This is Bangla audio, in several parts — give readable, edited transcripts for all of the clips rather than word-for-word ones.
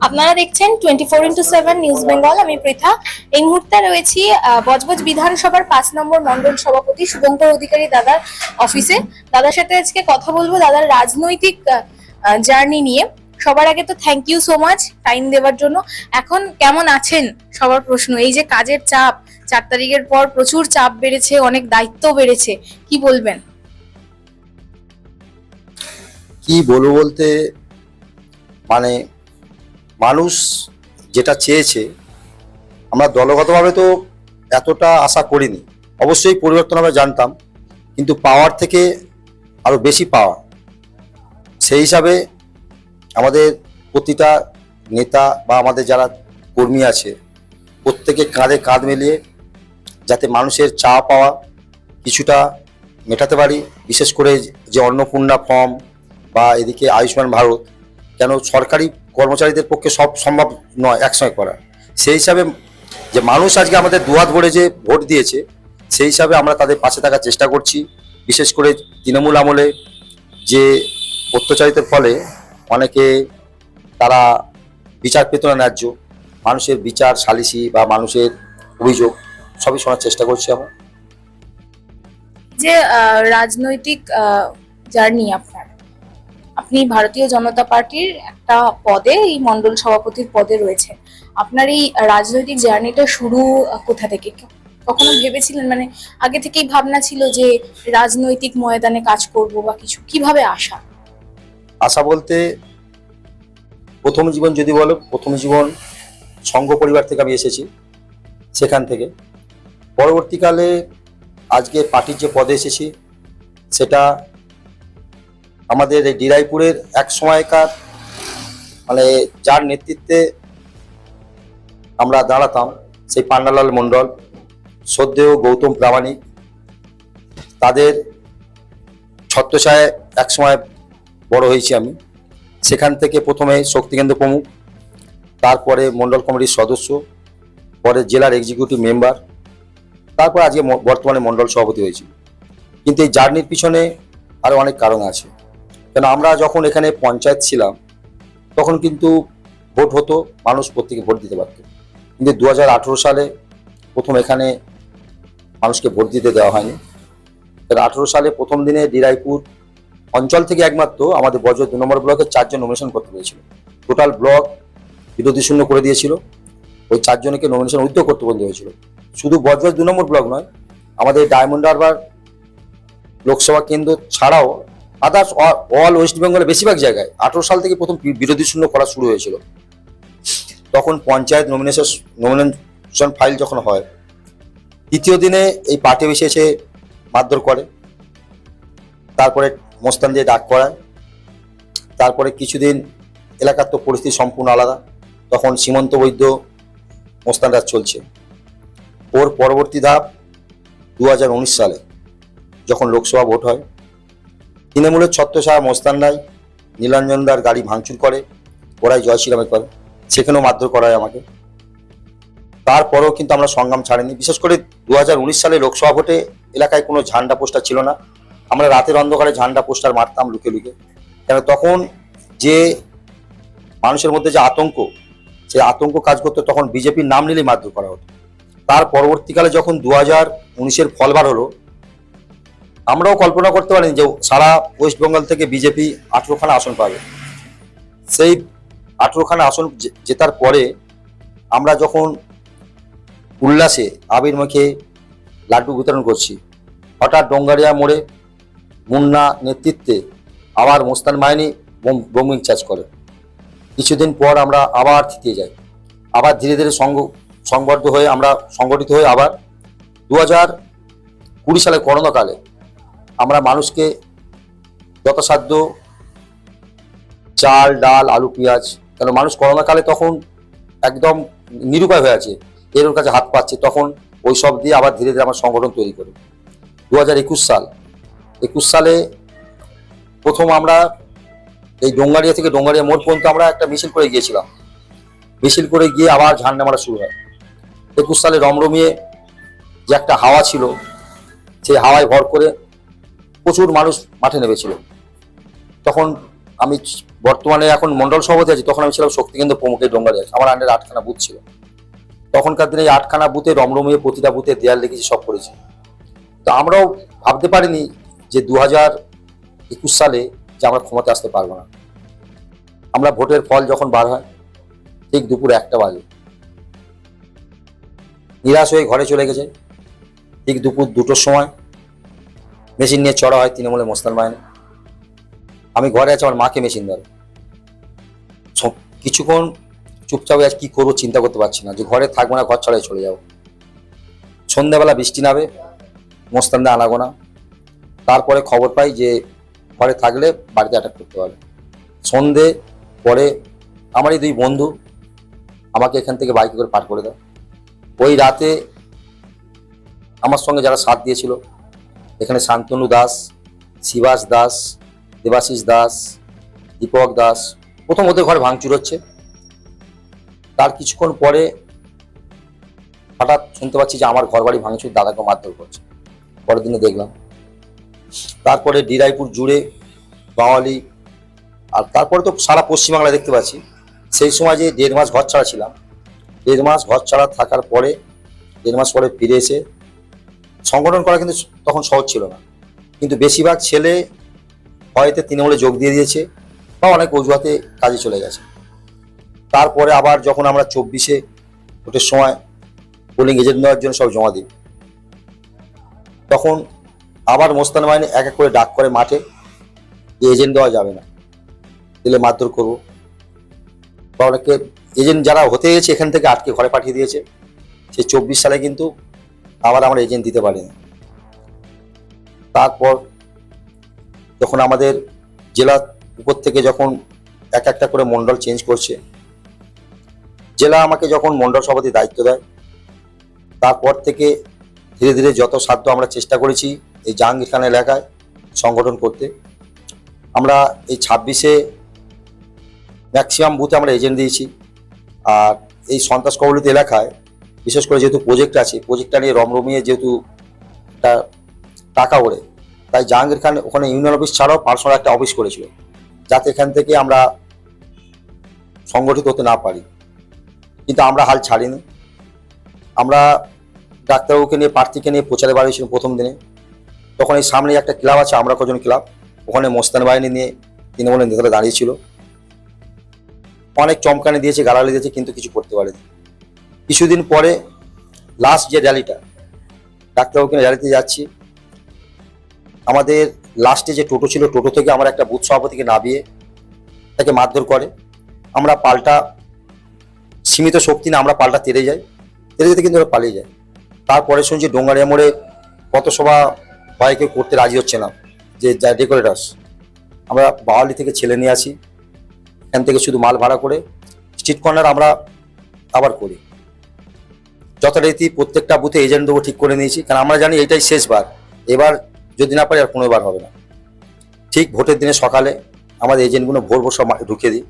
আপনারা দেখছেন 24x7 নিউজ বেঙ্গল। আমি পৃথা। এই মুহূর্তে রয়েছি বজবজ বিধানসভার 5 নম্বর মন্ডল সভাপতি শুভঙ্কর অধিকারী দাদার অফিসে। দাদার সাথে আজকে কথা বলবো দাদার রাজনৈতিক জার্নি নিয়ে। সবার আগে তো thank you so much time দেওয়ার জন্য। এখন কেমন আছেন সবার প্রশ্ন, এই যে কাজের চাপ, 4 তারিখের পর প্রচুর চাপ বেড়েছে, অনেক দায়িত্ব বেড়েছে, কি বলবেন? কি বলবো বলতে, মানে মানুষ যেটা চেয়েছে আমরা দলগতভাবে তো এতটা আশা করিনি। অবশ্যই পরিবর্তন আমরা জানতাম, কিন্তু পাওয়ার থেকে আরো বেশি পাওয়া, সেই হিসাবে আমাদের প্রতিটা নেতা বা আমাদের যারা কর্মী আছে প্রত্যেকে কাঁধে কাঁধ মিলিয়ে যাতে মানুষের চা পাওয়া কিছুটা মেটাতে পারি। বিশেষ করে যে অন্নপূর্ণা ফর্ম বা এদিকে আয়ুষ্মান ভারত, কেন সরকারি কর্মচারীদের পক্ষে সব সম্ভব নয় একসঙ্গে করা। সেই হিসাবে যে মানুষ আজকে আমাদের দুহাত ভরে যে ভোট দিয়েছে, সেই হিসাবে আমরা তাদের পাশে থাকার চেষ্টা করছি। বিশেষ করে তৃণমূল আমলে যে অত্যাচারিতের ফলে অনেকে তারা বিচার পেত না ন্যায্য, মানুষের বিচার সালিসি বা মানুষের অভিযোগ সবই শোনার চেষ্টা করছি আমরা। যে রাজনৈতিক জার্নি আপনার, আপনি ভারতীয় জনতা পার্টির একটা পদে, এই মন্ডল সভাপতির পদে রয়েছেন। আপনার এই রাজনৈতিক জার্নিটা শুরু কোথা থেকে? কখনো ভেবেছিলেন, মানে আগে থেকেই ভাবনা ছিল যে রাজনৈতিক ময়দানে কাজ করব বা কিছু? কিভাবে আসা? আশা বলতে প্রথম জীবন যদি বলো, প্রথম জীবন সংঘ পরিবার থেকে আমি এসেছি, সেখান থেকে পরবর্তীকালে আজকে পার্টির যে পদে এসেছি সেটা আমাদের এই ডিরাইপুরের এক সময়কার মানে যার নেতৃত্বে আমরা দাঁড়াতাম, সেই পান্নালাল মণ্ডল, শ্রদ্ধেয় গৌতম প্রামাণিক, তাদের ছত্রছায়ায় এক সময় বড় হয়েছি আমি। সেখান থেকে প্রথমে শক্তিকেন্দ্র প্রমুখ, তারপরে মণ্ডল কমিটির সদস্য, পরে জেলার এক্সিকিউটিভ মেম্বার, তারপর আজকে বর্তমানে মণ্ডল সভাপতি হয়েছি। কিন্তু এই জার্নির পিছনে আরও অনেক কারণ আছে। কেন আমরা যখন এখানে পঞ্চায়েত ছিলাম তখন কিন্তু ভোট হতো, মানুষ প্রত্যেকে ভোট দিতে পারত, কিন্তু 2018 সালে প্রথম এখানে মানুষকে ভোট দিতে দেওয়া হয়নি। 2018 সালে প্রথম দিনে ডিরাইপুর অঞ্চল থেকে একমাত্র আমাদের বজবজ 2 নম্বর ব্লকে 4 জন নমিনেশন করতে পেরেছিল। টোটাল ব্লক বিরোধী শূন্য করে দিয়েছিল, ওই 4 জনকে নমিনেশন উইথড্র করতে বন্ধ হয়েছিল। শুধু বজবজ 2 নম্বর ব্লক নয়, আমাদের ডায়মন্ড হারবার লোকসভা কেন্দ্র ছাড়াও আদার্স অল ওয়েস্ট বেঙ্গলের বেশিরভাগ জায়গায় 18 সাল থেকে প্রথম বিরোধী শূন্য করা শুরু হয়েছিল। তখন পঞ্চায়েত নমিনেশন ফাইল যখন হয়, তৃতীয় দিনে এই পার্টি অফিসে এসে মারধর করে, তারপরে মোস্তান দিয়ে ডাক করায়। তারপরে কিছুদিন এলাকার তো পরিস্থিতি সম্পূর্ণ আলাদা, তখন সীমন্ত বৈদ্য মোস্তান রাজ চলছে। ওর পরবর্তী ধাপ 2019 সালে যখন লোকসভা ভোট হয়, তৃণমূলের ছত্রছায়া মোস্তান রায় নীলাঞ্জনদার গাড়ি ভাঙচুর করে, ওরাই জয় শ্রীরামে করে, সেখানেও মারধর করা হয় আমাকে। তারপরেও কিন্তু আমরা সংগ্রাম ছাড়িনি। বিশেষ করে 2019 সালে লোকসভা ভোটে এলাকায় কোনো ঝান্ডা পোস্টার ছিল না, আমরা রাতের অন্ধকারে ঝান্ডা পোস্টার মারতাম লুকে লুকে। কেন তখন যে মানুষের মধ্যে যে আতঙ্ক, সেই আতঙ্ক কাজ করতো, তখন বিজেপির নাম নিলেই মারধর করা হতো। তার পরবর্তীকালে যখন 2019-এর ফল বার হলো, আমরাও কল্পনা করতে পারিনি যে সারা ওয়েস্ট বেঙ্গল থেকে বিজেপি 18খানা আসন পাবে। সেই 18খানা আসন জেতার পরে আমরা যখন উল্লাসে আবির মুখে লাড্ডু বিতরণ করছি, হঠাৎ ডোঙ্গারিয়া মোড়ে মুন্না নেতৃত্বে আবার মোস্তান বাহিনী বোমিং চার্জ করে। কিছুদিন পর আমরা আবার থিতিয়ে যাই, আবার ধীরে ধীরে সংবদ্ধ হয়ে আমরা সংগঠিত হয়ে আবার 2020 সালে করোনাকালে আমরা মানুষকে যথাসাধ্য চাল ডাল আলু পেঁয়াজ, কেন মানুষ করোনাকালে তখন একদম নিরুপায় হয়ে আছে, এর কাছে হাত পাচ্ছে, তখন ওই সব দিয়ে আবার ধীরে ধীরে আমার সংগঠন তৈরি করি। 2021 সালে প্রথম আমরা এই ডোঙ্গারিয়া থেকে ডোঙ্গারিয়া মোড় পর্যন্ত আমরা একটা মিছিল করে গিয়েছিলাম। মিছিল করে গিয়ে আবার ঝান্ডা মারা শুরু হয়। 21 সালে রমরমিয়ে যে একটা হাওয়া ছিল, সেই হাওয়ায় ভর করে প্রচুর মানুষ মাঠে নেমেছিল। তখন আমি বর্তমানে এখন মন্ডল সভাপতি আছি, তখন আমি ছিলাম শক্তিকেন্দ্র প্রমুখের ডোঙ্গারে, আমার আন্ডারে 8খানা বুথ ছিল। তখনকার দিনে এই 8খানা বুথে রমরমিয়ে প্রতিটা বুথে দেয়াল লিখেছি, সব করেছি। তো আমরাও ভাবতে পারিনি যে 2021 সালে যে আমরা ক্ষমতা আসতে পারবো না। আমরা ভোটের ফল যখন বার হয় ঠিক দুপুর 1টা বাজে, নিরাশ হয়ে ঘরে চলে গেছে। ঠিক দুপুর 2টোর সময় মেশিন নিয়ে চড়া হয় তৃণমূলের মোস্তান মাইনে। আমি ঘরে আছি, আমার মাকে মেশিন ধরে। কিছুক্ষণ চুপচাপ আজ কি করবো চিন্তা করতে পারছি না, যে ঘরে থাকবো না, ঘর ছাড়াই চলে যাবো। সন্ধ্যাবেলা বৃষ্টি নামে, মোস্তানদা আনাগোনা। তারপরে খবর পাই যে ঘরে থাকলে বাড়িতে অ্যাটাক করতে পারে। সন্ধে পরে আমারই 2 বন্ধু আমাকে এখান থেকে বাইকে করে পার করে দেয়। ওই রাতে আমার সঙ্গে যারা সাথ দিয়েছিল, এখানে শান্তনু দাস, শিবাস দাস, দেবাশিস দাস, দীপক দাস, প্রথম ওদের ঘরে ভাঙচুর হচ্ছে। তার কিছুক্ষণ পরে হঠাৎ শুনতে পাচ্ছি যে আমার ঘর বাড়ি ভাঙচুর, দাদাকে মারধর করছে। পরের দিনে দেখলাম। তারপরে ডিরাইপুর জুড়ে বাঙালি, আর তারপরে তো সারা পশ্চিমবাংলায় দেখতে পাচ্ছি। সেই সময় যে 1.5 মাস ঘর ছাড়া ছিলাম, 1.5 মাস ঘর ছাড়া থাকার পরে 1.5 মাস পরে ফিরে এসে সংগঠন করা কিন্তু তখন সহজ ছিল না। কিন্তু বেশিরভাগ ছেলে হয়তো তৃণমূলে যোগ দিয়ে দিয়েছে বা অনেক অজুহাতে কাজে চলে গেছে। তারপরে আবার যখন আমরা 24-এ ভোটের সময় পোলিং এজেন্ট নেওয়ার জন্য সব জমা দিই, তখন আবার মোস্তান বাহিনী এক এক করে ডাক করে মাঠে যে এজেন্ট দেওয়া যাবে না, দিলে মারধর করবো। বা অনেকে এজেন্ট যারা হতে গেছে এখান থেকে আটকে ঘরে পাঠিয়ে দিয়েছে। সেই 24 সালে কিন্তু আবার আমরা এজেন্ট দিতে পারিনি। তারপর যখন আমাদের জেলা উপর থেকে যখন এক একটা করে মন্ডল চেঞ্জ করছে, জেলা আমাকে যখন মন্ডল সভাপতি দায়িত্ব দেয়, তারপর থেকে ধীরে ধীরে যত সাধ্য আমরা চেষ্টা করেছি এই জাহাঙ্গীর খান এলাকায় সংগঠন করতে। আমরা এই 26-এ ম্যাক্সিমাম বুথে আমরা এজেন্ট দিয়েছি। আর এই সন্ত্রাস কবলিত এলাকায় বিশেষ করে যেহেতু প্রজেক্ট আছে, প্রজেক্টটা নিয়ে রমরমিয়ে যেহেতু একটা টাকা ওড়ে, তাই জাহাঙ্গীর খান ওখানে ইউনিয়ন অফিস ছাড়াও পার্সোনাল একটা অফিস করেছিল, যাতে এখান থেকে আমরা সংগঠিত হতে না পারি। কিন্তু আমরা হাল ছাড়িনি। আমরা ডাক্তারবাবুকে নিয়ে, প্রার্থীকে নিয়ে প্রচারে বাড়িয়েছিলাম প্রথম দিনে। তখন এই সামনে একটা ক্লাব আছে, আমরা কজন ক্লাব, ওখানে মোস্তান বাহিনী নিয়ে তৃণমূলের নেতারা দাঁড়িয়েছিল। অনেক চমকানি দিয়েছে, গালাগালি দিয়েছে, কিন্তু কিছু করতে পারেনি। কিছুদিন পরে লাস্ট যে র্যালিটা, ডাক্তারবাবুকে র্যালিতে যাচ্ছি, আমাদের লাস্টে যে টোটো ছিল, টোটো থেকে আমার একটা বুথ সভাপতিকে নামিয়ে তাকে মারধর করে। আমরা পাল্টা সীমিত শক্তি না, আমরা পাল্টা তেড়ে যাই। তেড়ে যেতে কিন্তু ওরা পালিয়ে যায়। তারপরে শুনছি ডোঙ্গারিয়া মোড়ে পথসভা হয়, কেউ করতে রাজি হচ্ছে না, যে যা ডেকোরেটার্স। আমরা বাওয়ালি থেকে ছেলে নিয়ে আসি, এখান থেকে শুধু মাল ভাড়া করে স্ট্রিট কর্নার আমরা আবার করি। যথারীতি প্রত্যেকটা বুথে এজেন্ট দেবো ঠিক করে নিয়েছি, কারণ আমরা জানি এটাই শেষবার, এবার যদি না পারি আর কোনোবার হবে না। ঠিক ভোটের দিনে সকালে আমাদের এজেন্টগুলো ভোর সব ঢুকিয়ে দিই।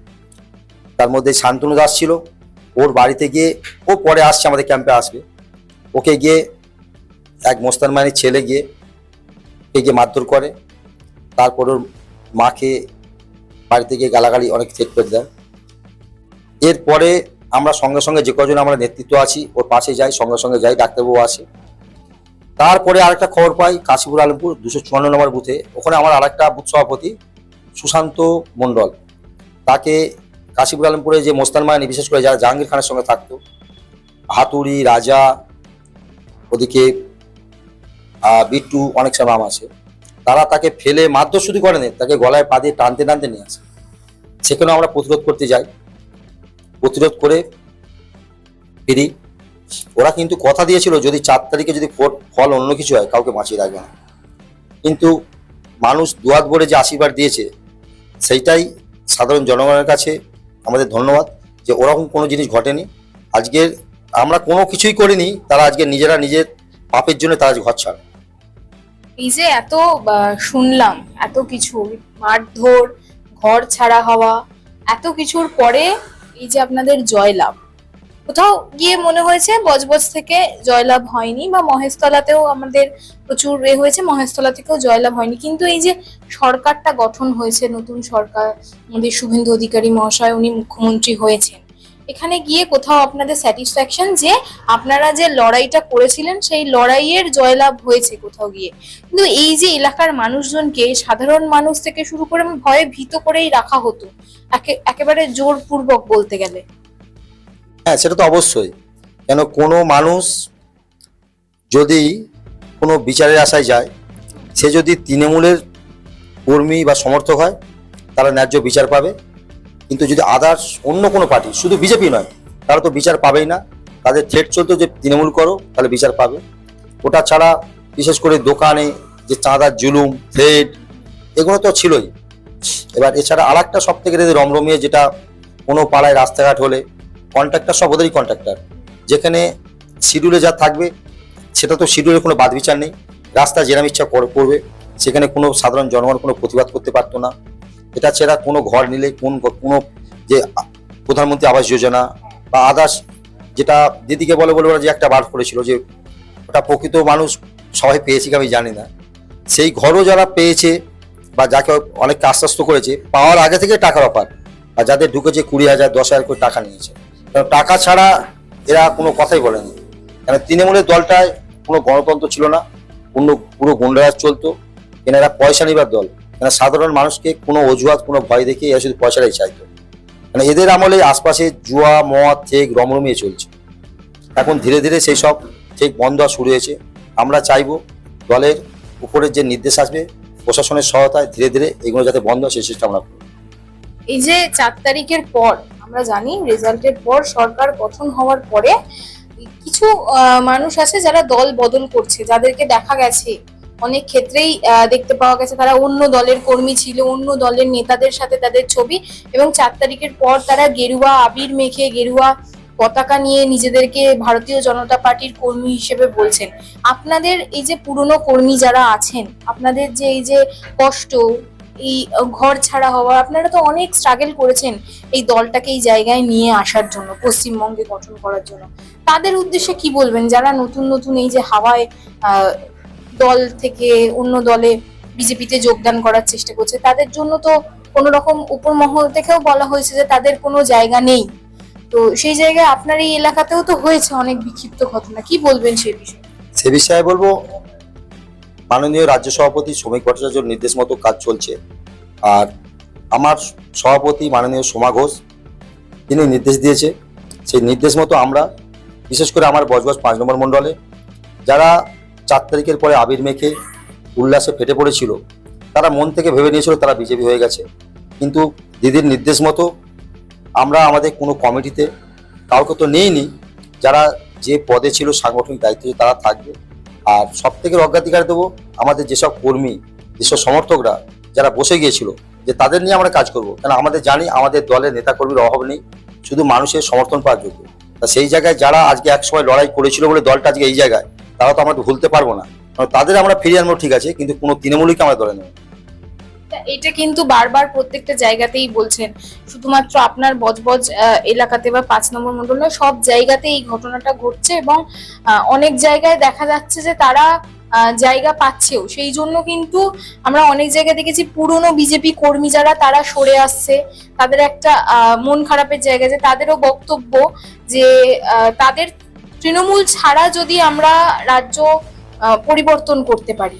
তার মধ্যে শান্তনু দাস ছিল, ওর বাড়িতে গিয়ে, ও পরে আসছে আমাদের ক্যাম্পে আসবে, ওকে গিয়ে এক মোস্তান মাইনের ছেলে গিয়ে মারধর করে। তারপর ওর মাকে বাড়িতে গিয়ে গালাগালি অনেক চেক করে দেয়। এরপরে আমরা সঙ্গে সঙ্গে যে কজন আমরা নেতৃত্ব আছি ওর পাশে যাই, সঙ্গে সঙ্গে যাই, ডাক্তারবাবু আসে। তারপরে আরেকটা খবর পাই কাশীপুর আলমপুর 254 নম্বর বুথে, ওখানে আমার আরেকটা বুথ সভাপতি সুশান্ত মণ্ডল, তাকে কাশীপুর আলমপুরে যে মোস্তান মাইনি, বিশেষ করে যারা জাহাঙ্গীর খানের সঙ্গে থাকতো, হাতুড়ি, রাজা, ওদিকে বিট্টু, অনেক সব নাম আছে, তারা তাকে ফেলে মারধর শুধু করেনি, তাকে গলায় পা দিয়ে টানতে টানতে নিয়ে আসে। সেখানেও আমরা প্রতিরোধ করতে যাই, প্রতিরোধ করে ফিরি। ওরা কিন্তু কথা দিয়েছিল যদি 4 তারিখে যদি ফল অন্য কিছু হয় কাউকে বাঁচিয়ে রাখবে না। কিন্তু মানুষ দুয়াত ভরে যে আশীর্বাদ দিয়েছে, সেইটাই সাধারণ জনগণের কাছে আমাদের ধন্যবাদ, যে ওরকম কোনো জিনিস ঘটেনি। আজকের আমরা কোনো কিছুই করিনি, তারা আজকে নিজেরা নিজের পাপের জন্য তারা ঘর ছাড়ে। এই যে এত শুনলাম, এত কিছু মারধর, ঘর ছাড়া হওয়া, এত কিছুর পরে এই যে আপনাদের জয়লাভ, কোথাও গিয়ে মনে হয়েছে বজবজ থেকে জয়লাভ হয়নি, বা মহেশতলাতেও আমাদের প্রচুর হয়েছে, মহেশতলা থেকেও জয়লাভ হয়নি। কিন্তু এই যে সরকারটা গঠন হয়েছে, নতুন সরকার, আমাদের শুভেন্দু অধিকারী মহাশয় উনি মুখ্যমন্ত্রী হয়েছেন, এখানে গিয়ে কোথাও আপনাদের স্যাটিসফ্যাকশন যে আপনারা যে লড়াইটা করেছিলেন সেই লড়াইয়ের জয়লাভ হয়েছে কোথাও গিয়ে। কিন্তু এই যে এলাকার মানুষজনকে, সাধারণ মানুষ থেকে শুরু করে ভয়ে ভীত করেই রাখা হতো, একেবারে জোরপূর্বক বলতে গেলে। হ্যাঁ, সেটা তো অবশ্যই। কেন কোনো মানুষ যদি কোনো বিচারের আশায় যায়, সে যদি তৃণমূলের কর্মী বা সমর্থক হয় তারা ন্যায্য বিচার পাবে। কিন্তু যদি আদার্স অন্য কোনো পার্টি, শুধু বিজেপি নয়, তারা তো বিচার পাবেই না। তাদের থ্রেট চলতো যে তৃণমূল করো তাহলে বিচার পাবে। ওটা ছাড়া বিশেষ করে দোকানে যে চাঁদার জুলুম, থ্রেট, এগুলো তো ছিলই। এবার এছাড়া আর একটা সব থেকে রমরমিয়ে, যেটা কোনো পাড়ায় রাস্তাঘাট হলে কন্ট্রাক্টর সব ওদেরই কন্ট্রাক্টর, যেখানে শিডিউলে যা থাকবে সেটা তো শিডিউলের কোনো বাদ বিচার নেই। রাস্তা যেরাম ইচ্ছা করবে, সেখানে কোনো সাধারণ জনগণ কোনো প্রতিবাদ করতে পারতো না। এটা ছাড়া কোনো ঘর নিলে কোনো যে প্রধানমন্ত্রী আবাস যোজনা বা আদার্স, যেটা দিদিকে বলে ওরা যে একটা বার করেছিল, যে ওটা প্রকৃত মানুষ সবাই পেয়েছে কি আমি জানি না, সেই ঘরও যারা পেয়েছে বা যাকে অনেককে আশ্বস্ত করেছে, পাওয়ার আগে থেকে টাকার অফার, আর যাদের ঢুকেছে 20,000 10,000 করে টাকা নিয়েছে। কারণ টাকা ছাড়া এরা কোনো কথাই বলেনি। কারণ তৃণমূলের দলটায় কোনো গণতন্ত্র ছিল না, পুরো গুন্ডারাজ চলতো। এনারা পয়সা নিবার দল, এরা সাধারণ মানুষকে কোনো অজুহাত, কোনো ভয় দেখিয়ে এরা শুধু পয়সাটাই চাইতো। মানে এদের আমলে আশপাশে জুয়া, মদ, থেকে রমরমিয়ে চলছে। এখন ধীরে ধীরে সেই সব ঠিক বন্ধ হওয়া শুরু হয়েছে। আমরা চাইবো দলের উপরের যে নির্দেশ আসবে, প্রশাসনের সহায়তায় ধীরে ধীরে এগুলো যাতে বন্ধ হয় সেই চেষ্টা আমরা করব। এই যে 4 তারিখের পর আমরা জানি রেজাল্টের পর সরকার গঠন হওয়ার পরে কিছু মানুষ আছে যারা দল বদল করছে, যাদেরকে দেখা গেছে অনেক ক্ষেত্রেই দেখতে পাওয়া গেছে তারা অন্য দলের কর্মী ছিল, অন্য দলের নেতাদের সাথে তাদের ছবি, এবং 4 তারিখের পর তারা গেরুয়া আবির মেখে, গেরুয়া পতাকা নিয়ে নিজেদেরকে ভারতীয় জনতা পার্টির কর্মী হিসেবে বলছেন। আপনাদের এই যে পুরনো কর্মী যারা আছেন, আপনাদের যে এই যে কষ্ট, এই ঘর ছাড়া হওয়া, আপনারা তো অনেক স্ট্রাগল করেছেন এই দলটাকে এই জায়গায় নিয়ে আসার জন্য, পশ্চিমবঙ্গে গঠন করার জন্য। তাদের উদ্দেশ্যে কি বলবেন যারা নতুন নতুন এই যে হাওয়ায় দল থেকে অন্য দলে বিজেপিতে যোগদান করার চেষ্টা করছে, তাদের জন্য তো কোনো রকম উপর মহল থেকেও বলা হয়েছে যে তাদের কোনো জায়গা নেই। তো সেই জায়গায় আপনার এই এলাকাতেও তো হয়েছে অনেক বিক্ষিপ্ত ঘটনা, কি বলবেন সেই বিষয়ে? সে বিষয়ে বলবো, মাননীয় রাজ্য সভাপতি শ্রমিক ভট্টাচার্যর নির্দেশ মতো কাজ চলছে। আর আমার সভাপতি মাননীয় সোমা ঘোষ, তিনি নির্দেশ দিয়েছে, সেই নির্দেশ মতো আমরা, বিশেষ করে আমার বজবজ 5 নম্বর মণ্ডলে যারা 4 তারিখের পরে আবির মেখে উল্লাসে ফেটে পড়েছিল, তারা মন থেকে ভেবে নিয়েছিল তারা বিজেপি হয়ে গেছে। কিন্তু দিদির নির্দেশ মতো আমরা আমাদের কোনো কমিটিতে কাউকে তো নেইনি, যারা যে পদে ছিল সাংগঠনিক দায়িত্বে তারা থাকবে। আর সব থেকে অগ্রাধিকার দেবো আমাদের যেসব কর্মী, যেসব সমর্থকরা যারা বসে গিয়েছিল, যে তাদের নিয়ে আমরা কাজ করব। কারণ আমাদের জানি আমাদের দলের নেতাকর্মীর অভাব নেই, শুধু মানুষের সমর্থন পাওয়ার যোগ্য। তা সেই জায়গায় যারা আজকে এক সময় লড়াই করেছিল বলে দলটা আজকে এই জায়গায়, তারা তো আমরা ভুলতে পারবো না। কারণ তাদের আমরা ফিরিয়ে আনবো ঠিক আছে, কিন্তু কোনো তৃণমূলীকে আমরা দলে নেব। এটা কিন্তু বারবার প্রত্যেকটা জায়গাতেই বলছেন, শুধুমাত্র আপনার বজবজ এলাকাতে বা 5 নম্বর মণ্ডল নয়, সব জায়গাতে এই ঘটনাটা ঘটছে, এবং অনেক জায়গায় দেখা যাচ্ছে যে তারা জায়গা পাচ্ছেও। সেই জন্য কিন্তু আমরা অনেক জায়গায় দেখেছি পুরনো বিজেপি কর্মী যারা, তারা সরে আসছে। তাদের একটা মন খারাপের জায়গা, যে তাদেরও বক্তব্য যে তাদের তৃণমূল ছাড়া যদি আমরা রাজ্য পরিবর্তন করতে পারি,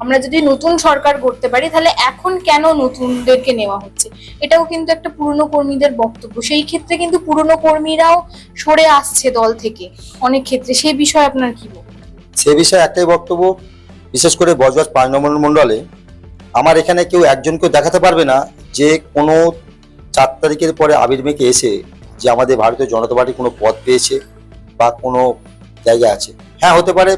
আমরা যদি নতুন সরকার করতে পারি, তাহলে এখন কেন নতুনদেরকে নেওয়া হচ্ছে, এটাও কিন্তু একটা পুরনো কর্মীদের বক্তব্য। সেই ক্ষেত্রে কিন্তু পুরনো কর্মীরাও সরে আসছে দল থেকে অনেক ক্ষেত্রে, সেই বিষয়ে আপনার কি বলবেন? সে বিষয়ে একটাই বক্তব্য, বিশেষ করে বজবজ 5 নম্বর মণ্ডলে আমার এখানে কেউ একজনকেও দেখাতে পারবে না যে কোনো 4 তারিখের পরে আবির মেখে এসে যে আমাদের ভারতীয় জনতা পার্টি কোনো পদ পেয়েছে বা কোনো জায়গা আছে। হ্যাঁ, হতে পারে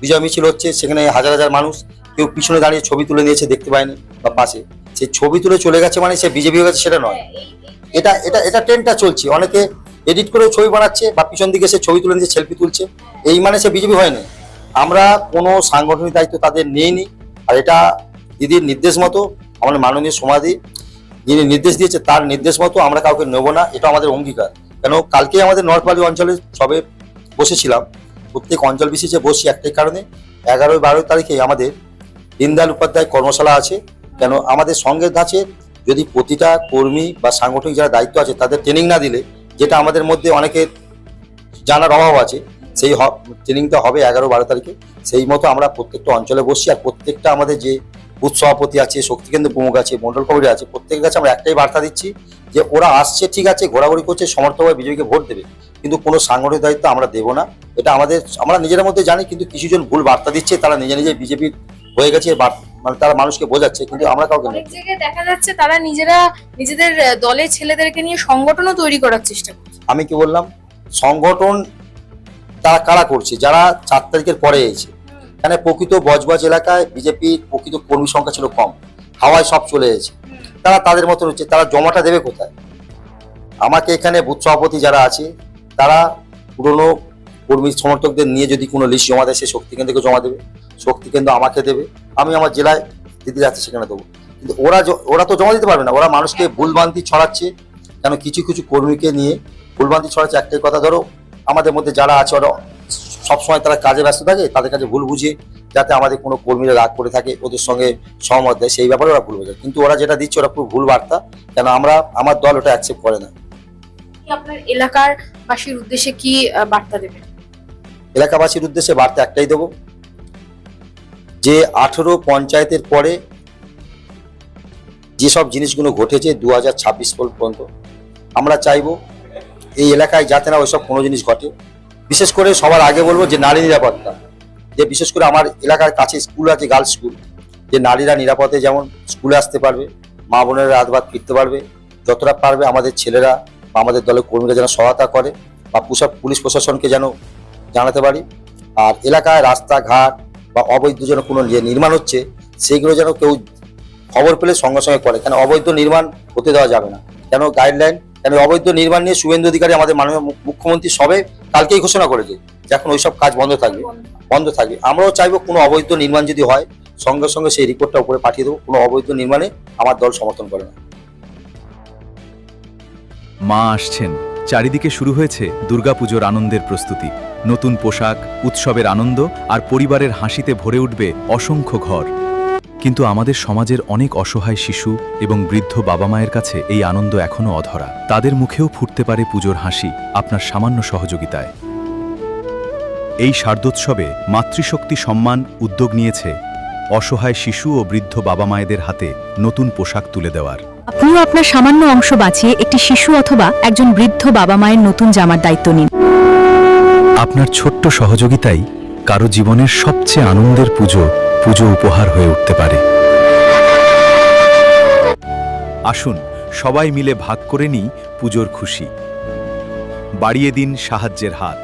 বিজয় মিছিল হচ্ছে, সেখানে হাজার হাজার মানুষ, কেউ পিছনে দাঁড়িয়ে ছবি তুলে নিয়েছে, দেখতে পায়নি, বা পাশে সেই ছবি তুলে চলে গেছে মানে সে বিজেপি হয়ে গেছে, সেটা নয়। এটা এটা এটা ট্রেন্ডটা চলছে, অনেকে এডিট করেও ছবি বানাচ্ছে বা পিছন দিকে সে ছবি তুলে নিচ্ছে, সেলফি তুলছে, এই মানে সে বিজেপি হয়নি। আমরা কোনো সাংগঠনিক দায়িত্ব তাদের নেইনি। আর এটা দিদির নির্দেশ মতো, আমাদের মাননীয় সমাধি যিনি নির্দেশ দিয়েছে তার নির্দেশ মতো আমরা কাউকে নেব না, এটা আমাদের অঙ্গীকার। কেন কালকে আমাদের নর্থবালি অঞ্চলে সবে বসেছিলাম, প্রত্যেক অঞ্চল বিশেষে বসি একটাই কারণে, 11-12 তারিখে আমাদের দীনদয়াল উপাধ্যায় কর্মশালা আছে। কেন আমাদের সঙ্গের ধাঁচে যদি প্রতিটা কর্মী বা সাংগঠনিক যারা দায়িত্ব আছে তাদের ট্রেনিং না দিলে, যেটা আমাদের মধ্যে অনেকের জানার অভাব আছে, সেই ট্রেনিংটা হবে 11-12 তারিখে। সেই মতো আমরা প্রত্যেকটা অঞ্চলে বসছি, আর প্রত্যেকটা আমাদের যে বুথ সভাপতি আছে, শক্তিকেন্দ্র প্রমুখ আছে, মন্ডল কমিটি আছে, প্রত্যেকের কাছে আমরা একটাই বার্তা দিচ্ছি যে ওরা আসছে ঠিক আছে, ঘোরাঘুরি করছে, সমর্থকভাবে বিজেপিকে ভোট দেবে, কিন্তু কোনো সাংগঠনিক দায়িত্ব আমরা দেবো না। এটা আমরা নিজের মধ্যে জানি, কিন্তু কিছুজন ভুল বার্তা দিচ্ছে, তারা নিজে নিজে বিজেপি হয়ে গেছে, মানে তারা মানুষকে বোঝাচ্ছে, কিন্তু আমরা কাউকে অনেক জায়গায় দেখা যাচ্ছে তারা নিজেদের দলের ছেলেদেরকে নিয়ে সংগঠনও তৈরি করার চেষ্টা করছে। আমি কি বললাম, সংগঠন তারা কারা করছে, যারা 4 তারিখের পরে এসেছে। এখানে প্রকৃত বজবজ এলাকায় বিজেপির প্রকৃত কর্মী সংখ্যা ছিল কম, হাওয়ায় সব চলে এসেছে, তারা তাদের মতো হচ্ছে, তারা জমাটা দেবে কোথায়? আমাকে এখানে বুথ সভাপতি যারা আছে তারা পুরনো কর্মী সমর্থকদের নিয়ে যদি কোনো লিস্ট জমা দেয়, সে শক্তি কেন্দ্রকে জমা দেবে, শক্তি কেন্দ্র আমাকে দেবে, আমি আমার জেলায় দিতে যাচ্ছি সেখানে দেবো। কিন্তু ওরা তো জমা দিতে পারবে না, ওরা মানুষকে ভুলভ্রান্তি ছড়াচ্ছে। কেন কিছু কিছু কর্মীকে নিয়ে ভুলভ্রান্তি ছড়াচ্ছে। একটাই কথা, ধরো আমাদের মধ্যে যারা আছে ওরা সবসময় তারা কাজে ব্যস্ত থাকে, তাদের কাছে ভুল বুঝিয়ে যাতে আমাদের কোনো কর্মীরা রাগ করে থাকে, ওদের সঙ্গে সহমত দেয়, সেই ব্যাপারে ওরা ভুল বোঝায়। কিন্তু ওরা যেটা দিচ্ছে ওরা পুরো ভুল বার্তা, কেন আমার দল ওটা অ্যাকসেপ্ট করে না। আপনার এলাকার বাসীর উদ্দেশ্যে কি বার্তা দেবেন? এলাকাবাসীর উদ্দেশ্যে বার্তা একটাই দেবো, যে 18 পঞ্চায়েতের পরে যেসব জিনিসগুলো ঘটেছে 2026 পর্যন্ত, আমরা চাইবো এই এলাকায় যাতে না ওইসব কোনো জিনিস ঘটে। বিশেষ করে সবার আগে বলবো যে নারী নিরাপত্তা, যে বিশেষ করে আমার এলাকার কাছে স্কুল আছে, গার্লস স্কুল, যে নারীরা নিরাপদে যেমন স্কুলে আসতে পারবে, মা বোনেরা রাত বাদ ফিরতে পারবে, যতটা পারবে আমাদের ছেলেরা বা আমাদের দলের কর্মীরা যেন সহায়তা করে, বা পুলিশ প্রশাসনকে যেন জানাতে পারি। আর এলাকায় রাস্তাঘাট বা অবৈধ যেন কোনো যে নির্মাণ হচ্ছে সেইগুলো যেন কেউ খবর পেলে সঙ্গে সঙ্গে করে, কেন অবৈধ নির্মাণ হতে দেওয়া যাবে না। কেন গাইডলাইন, কেন অবৈধ নির্মাণ নিয়ে শুভেন্দু অধিকারী আমাদের মাননীয় মুখ্যমন্ত্রী সবে কালকেই ঘোষণা করেছে যে এখন ওইসব কাজ বন্ধ থাকবে। আমরাও চাইবো কোনো অবৈধ নির্মাণ যদি হয় সঙ্গে সঙ্গে সেই রিপোর্টটা উপরে পাঠিয়ে দেবো। কোনো অবৈধ নির্মাণে আমার দল সমর্থন করে না। মা আসছেন, চারিদিকে শুরু হয়েছে দুর্গাপুজোর আনন্দের প্রস্তুতি। নতুন পোশাক, উৎসবের আনন্দ আর পরিবারের হাসিতে ভরে উঠবে অসংখ্য ঘর। কিন্তু আমাদের সমাজের অনেক অসহায় শিশু এবং বৃদ্ধ বাবা মায়ের কাছে এই আনন্দ এখনো অধরা। তাদের মুখেও ফুটতে পারে পুজোর হাসি আপনার সামান্য সহযোগিতায়। এই শারদোৎসবে মাতৃশক্তি সম্মান উদ্যোগ নিয়েছে অসহায় শিশু ও বৃদ্ধ বাবা মায়েদের হাতে নতুন পোশাক তুলে দেওয়ার। আপনিও আপনার সামান্য অংশ বাঁচিয়ে একটি শিশু অথবা একজন বৃদ্ধ বাবা মায়ের নতুন জামার দায়িত্ব নিন। আপনার ছোট্ট সহযোগিতাই কারো জীবনের সবচেয়ে আনন্দের পুজো উপহার হয়ে উঠতে পারে। আসুন সবাই মিলে ভাগ করে নিই পুজোর খুশি। বাড়িয়ে দিন সাহায্যের হাত।